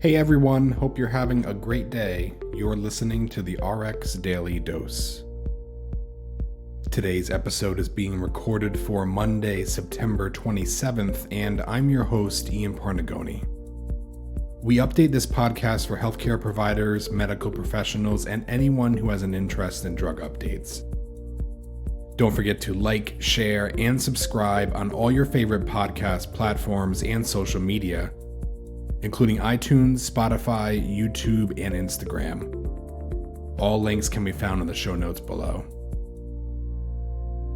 Hey everyone, hope you're having a great day. You're listening to the RX Daily Dose. Today's episode is being recorded for Monday, September 27th, and I'm your host, Ian Parnagoni. We update this podcast for healthcare providers, medical professionals, and anyone who has an interest in drug updates. Don't forget to like, share, and subscribe on all your favorite podcast platforms and social media, including iTunes, Spotify, YouTube, and Instagram. All links can be found in the show notes below.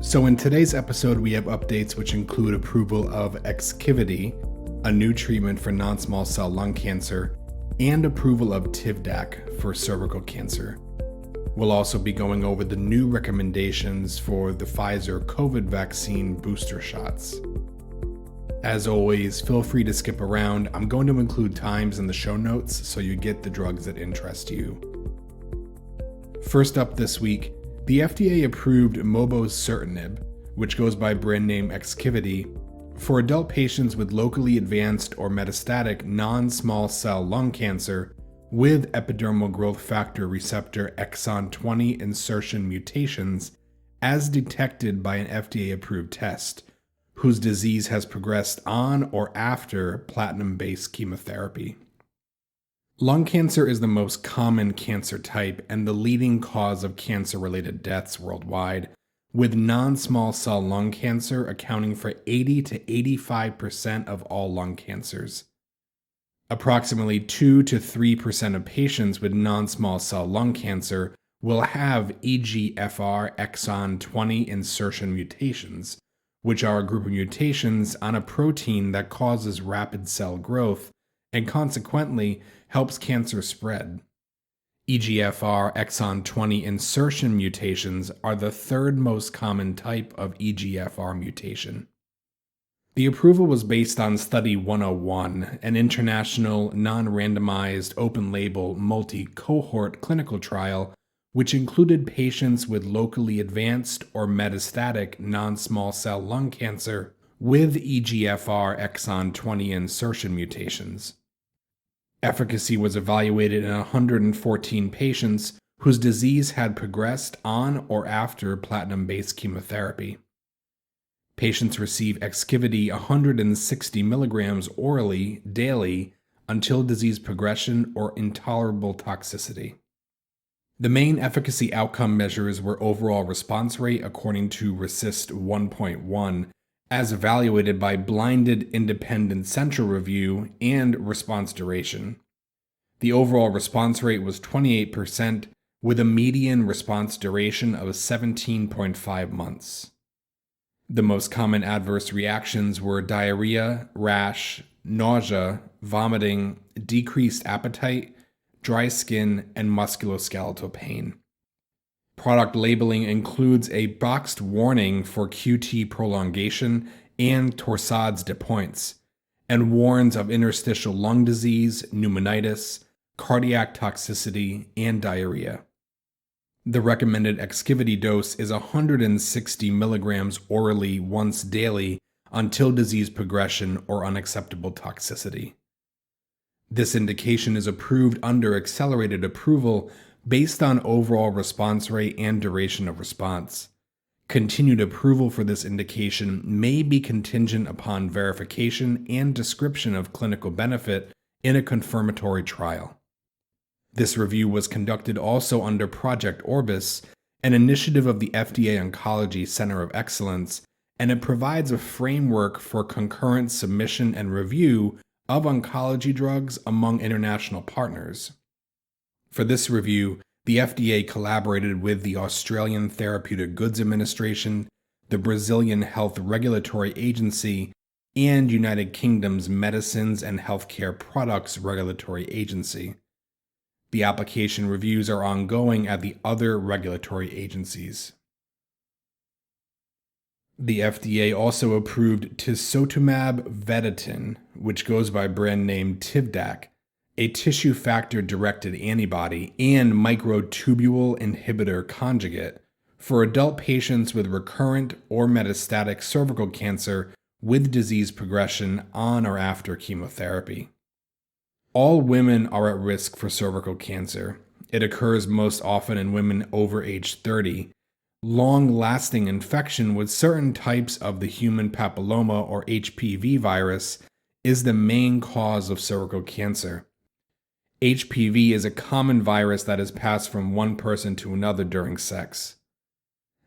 So in today's episode, we have updates which include approval of Exkivity, a new treatment for non-small cell lung cancer, and approval of Tivdak for cervical cancer. We'll also be going over the new recommendations for the Pfizer COVID vaccine booster shots. As always, feel free to skip around. I'm going to include times in the show notes so you get the drugs that interest you. First up this week, the FDA approved mobocertinib, which goes by brand name Exkivity, for adult patients with locally advanced or metastatic non-small cell lung cancer with epidermal growth factor receptor exon 20 insertion mutations as detected by an FDA-approved test, whose disease has progressed on or after platinum-based chemotherapy. Lung cancer is the most common cancer type and the leading cause of cancer-related deaths worldwide, with non-small cell lung cancer accounting for 80 to 85% of all lung cancers. Approximately 2 to 3% of patients with non-small cell lung cancer will have EGFR exon 20 insertion mutations, which are a group of mutations on a protein that causes rapid cell growth and consequently helps cancer spread. EGFR exon 20 insertion mutations are the third most common type of EGFR mutation. The approval was based on Study 101, an international, non-randomized, open-label, multi-cohort clinical trial which included patients with locally advanced or metastatic non-small cell lung cancer with EGFR exon 20 insertion mutations. Efficacy was evaluated in 114 patients whose disease had progressed on or after platinum-based chemotherapy. Patients received Exkivity 160 milligrams orally daily until disease progression or intolerable toxicity. The main efficacy outcome measures were overall response rate according to RECIST 1.1, as evaluated by blinded independent central review, and response duration. The overall response rate was 28%, with a median response duration of 17.5 months. The most common adverse reactions were diarrhea, rash, nausea, vomiting, decreased appetite, dry skin, and musculoskeletal pain. Product labeling includes a boxed warning for QT prolongation and torsades de pointes, and warns of interstitial lung disease, pneumonitis, cardiac toxicity, and diarrhea. The recommended Exkivity dose is 160 milligrams orally once daily until disease progression or unacceptable toxicity. This indication is approved under accelerated approval based on overall response rate and duration of response. Continued approval for this indication may be contingent upon verification and description of clinical benefit in a confirmatory trial. This review was conducted also under Project Orbis, an initiative of the FDA Oncology Center of Excellence, and it provides a framework for concurrent submission and review of oncology drugs among international partners. For this review, the FDA collaborated with the Australian Therapeutic Goods Administration, the Brazilian Health Regulatory Agency, and United Kingdom's Medicines and Healthcare Products Regulatory Agency. The application reviews are ongoing at the other regulatory agencies. The FDA also approved tisotumab vedotin, which goes by brand name Tivdak, a tissue factor-directed antibody and microtubule inhibitor conjugate for adult patients with recurrent or metastatic cervical cancer with disease progression on or after chemotherapy. All women are at risk for cervical cancer. It occurs most often in women over age 30. Long-lasting infection with certain types of the human papilloma or HPV virus is the main cause of cervical cancer. HPV is a common virus that is passed from one person to another during sex.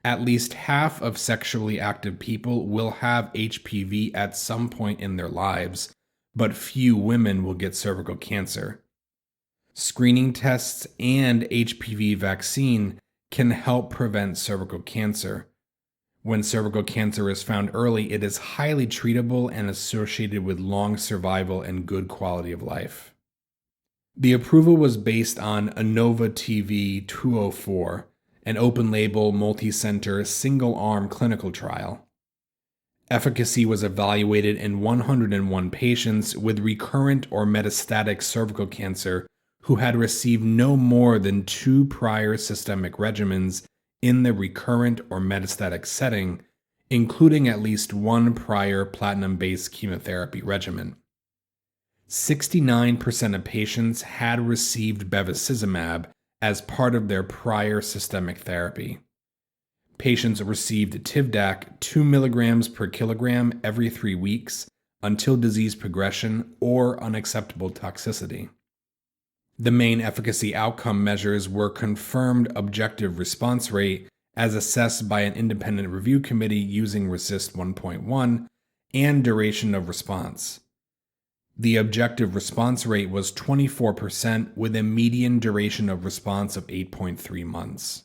At least half of sexually active people will have HPV at some point in their lives, but few women will get cervical cancer. Screening tests and HPV vaccine can help prevent cervical cancer. When cervical cancer is found early, it is highly treatable and associated with long survival and good quality of life. The approval was based on ANOVA-TV 204, an open-label, multi-center, single-arm clinical trial. Efficacy was evaluated in 101 patients with recurrent or metastatic cervical cancer who had received no more than 2 prior systemic regimens in the recurrent or metastatic setting, including at least 1 prior platinum-based chemotherapy regimen. 69% of patients had received bevacizumab as part of their prior systemic therapy. Patients received Tivdak 2 mg per kilogram every 3 weeks until disease progression or unacceptable toxicity. The main efficacy outcome measures were confirmed objective response rate as assessed by an independent review committee using RECIST 1.1 and duration of response. The objective response rate was 24% with a median duration of response of 8.3 months.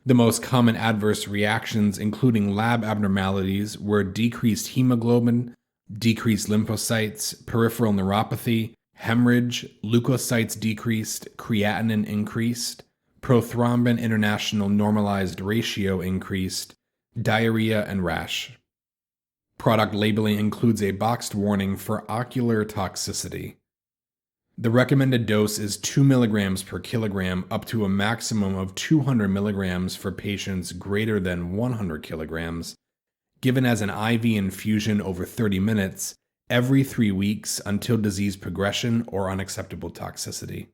The most common adverse reactions, including lab abnormalities, were decreased hemoglobin, decreased lymphocytes, peripheral neuropathy, hemorrhage, leukocytes decreased, creatinine increased, prothrombin international normalized ratio increased, diarrhea, and rash. Product labeling includes a boxed warning for ocular toxicity. The recommended dose is 2 mg per kilogram up to a maximum of 200 mg for patients greater than 100 kilograms, given as an IV infusion over 30 minutes every 3 weeks until disease progression or unacceptable toxicity.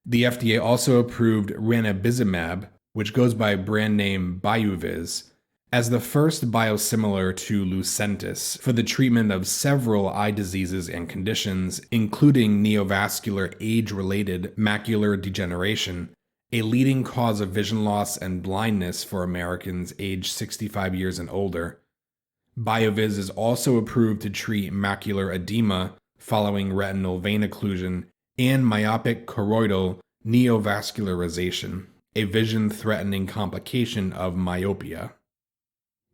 The FDA also approved ranibizumab, which goes by brand name Biuviz, as the first biosimilar to Lucentis for the treatment of several eye diseases and conditions, including neovascular age-related macular degeneration, a leading cause of vision loss and blindness for Americans aged 65 years and older. Biuviz is also approved to treat macular edema following retinal vein occlusion and myopic choroidal neovascularization, a vision-threatening complication of myopia.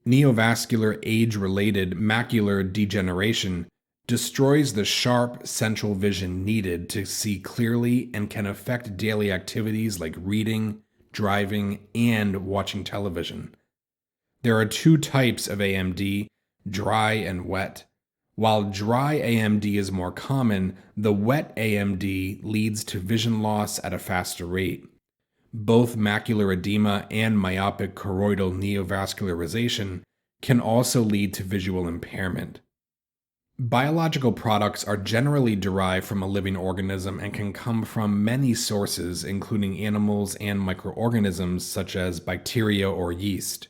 Neovascular age-related macular degeneration destroys the sharp central vision needed to see clearly and can affect daily activities like reading, driving, and watching television. There are 2 types of AMD, dry and wet. While dry AMD is more common, the wet AMD leads to vision loss at a faster rate. Both macular edema and myopic choroidal neovascularization can also lead to visual impairment. Biological products are generally derived from a living organism and can come from many sources, including animals and microorganisms such as bacteria or yeast.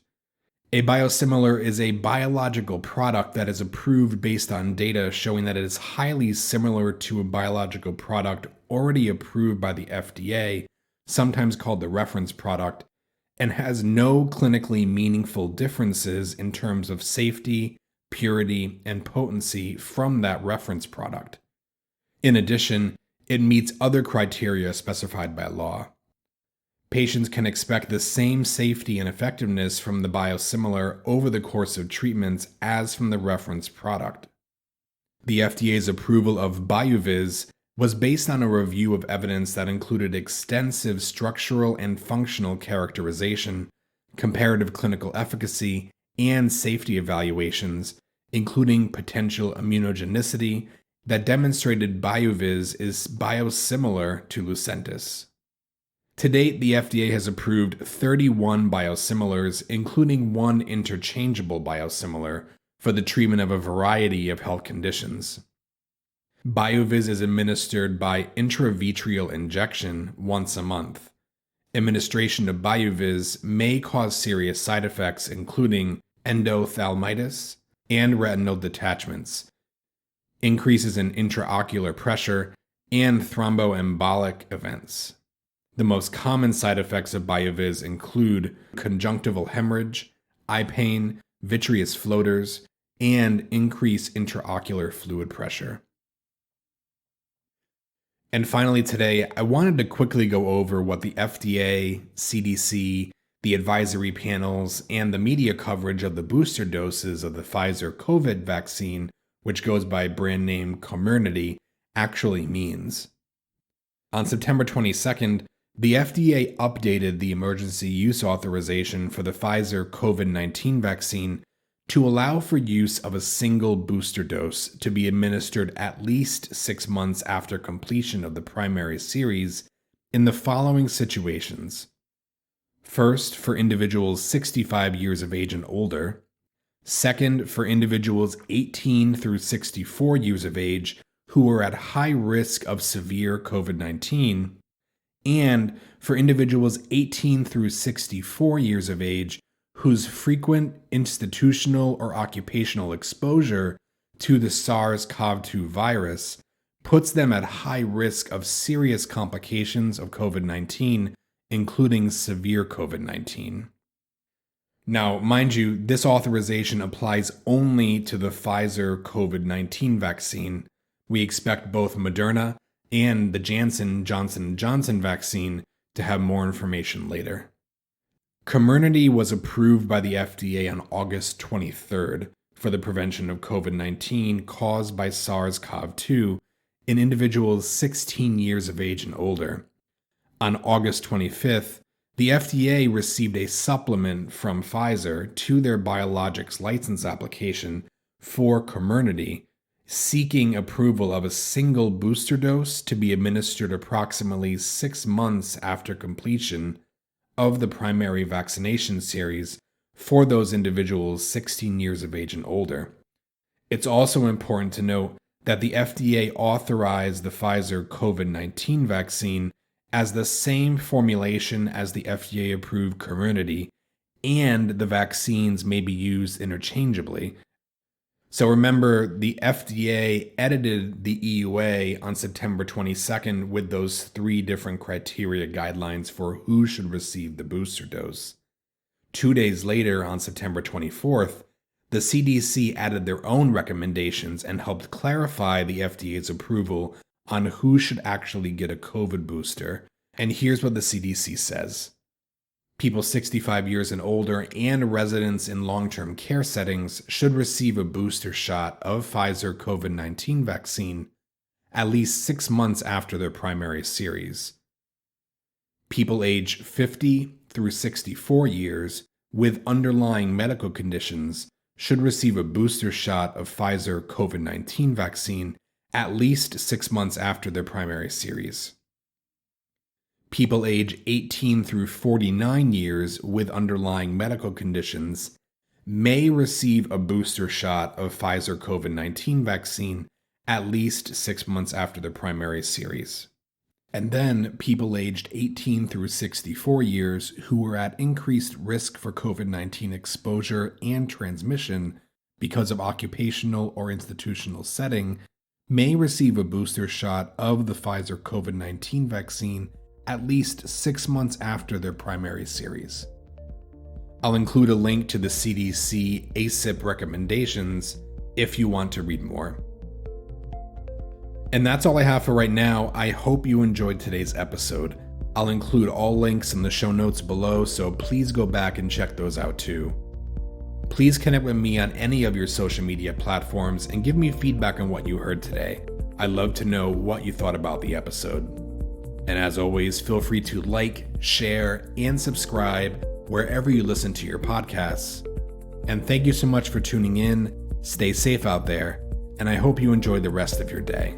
A biosimilar is a biological product that is approved based on data showing that it is highly similar to a biological product already approved by the FDA, sometimes called the reference product, and has no clinically meaningful differences in terms of safety, purity, and potency from that reference product. In addition, it meets other criteria specified by law. Patients can expect the same safety and effectiveness from the biosimilar over the course of treatments as from the reference product. The FDA's approval of Biuviz was based on a review of evidence that included extensive structural and functional characterization, comparative clinical efficacy, and safety evaluations, including potential immunogenicity, that demonstrated Biuviz is biosimilar to Lucentis. To date, the FDA has approved 31 biosimilars, including 1 interchangeable biosimilar, for the treatment of a variety of health conditions. BioViz is administered by intravitreal injection once a month. Administration of BioViz may cause serious side effects, including endophthalmitis and retinal detachments, increases in intraocular pressure, and thromboembolic events. The most common side effects of BioViz include conjunctival hemorrhage, eye pain, vitreous floaters, and increased intraocular fluid pressure. And finally today, I wanted to quickly go over what the FDA, CDC, the advisory panels, and the media coverage of the booster doses of the Pfizer COVID vaccine, which goes by brand name Comirnaty, actually means. On September 22nd, the FDA updated the emergency use authorization for the Pfizer COVID-19 vaccine to allow for use of a single booster dose to be administered at least 6 months after completion of the primary series in the following situations. First, for individuals 65 years of age and older. Second, for individuals 18 through 64 years of age who are at high risk of severe COVID-19. And for individuals 18 through 64 years of age whose frequent institutional or occupational exposure to the SARS-CoV-2 virus puts them at high risk of serious complications of COVID-19, including severe COVID-19. Now, mind you, this authorization applies only to the Pfizer COVID-19 vaccine. We expect both Moderna and the Johnson & Johnson vaccine to have more information later. Comirnaty was approved by the FDA on August 23rd for the prevention of COVID-19 caused by SARS-CoV-2 in individuals 16 years of age and older. On August 25th, the FDA received a supplement from Pfizer to their biologics license application for Comirnaty, seeking approval of a single booster dose to be administered approximately 6 months after completion of the primary vaccination series for those individuals 16 years of age and older. It's also important to note that the FDA authorized the Pfizer COVID-19 vaccine as the same formulation as the FDA-approved Comirnaty, and the vaccines may be used interchangeably. So remember, the FDA edited the EUA on September 22nd with those 3 different criteria guidelines for who should receive the booster dose. 2 days later, on September 24th, the CDC added their own recommendations and helped clarify the FDA's approval on who should actually get a COVID booster. And here's what the CDC says. People 65 years and older and residents in long-term care settings should receive a booster shot of Pfizer COVID-19 vaccine at least 6 months after their primary series. People age 50 through 64 years with underlying medical conditions should receive a booster shot of Pfizer COVID-19 vaccine at least 6 months after their primary series. People age 18 through 49 years with underlying medical conditions may receive a booster shot of Pfizer COVID-19 vaccine at least 6 months after their primary series. And then people aged 18 through 64 years who are at increased risk for COVID-19 exposure and transmission because of occupational or institutional setting may receive a booster shot of the Pfizer COVID-19 vaccine at least 6 months after their primary series. I'll include a link to the CDC ACIP recommendations if you want to read more. And that's all I have for right now. I hope you enjoyed today's episode. I'll include all links in the show notes below, so please go back and check those out too. Please connect with me on any of your social media platforms and give me feedback on what you heard today. I'd love to know what you thought about the episode. And as always, feel free to like, share, and subscribe wherever you listen to your podcasts. And thank you so much for tuning in. Stay safe out there, and I hope you enjoy the rest of your day.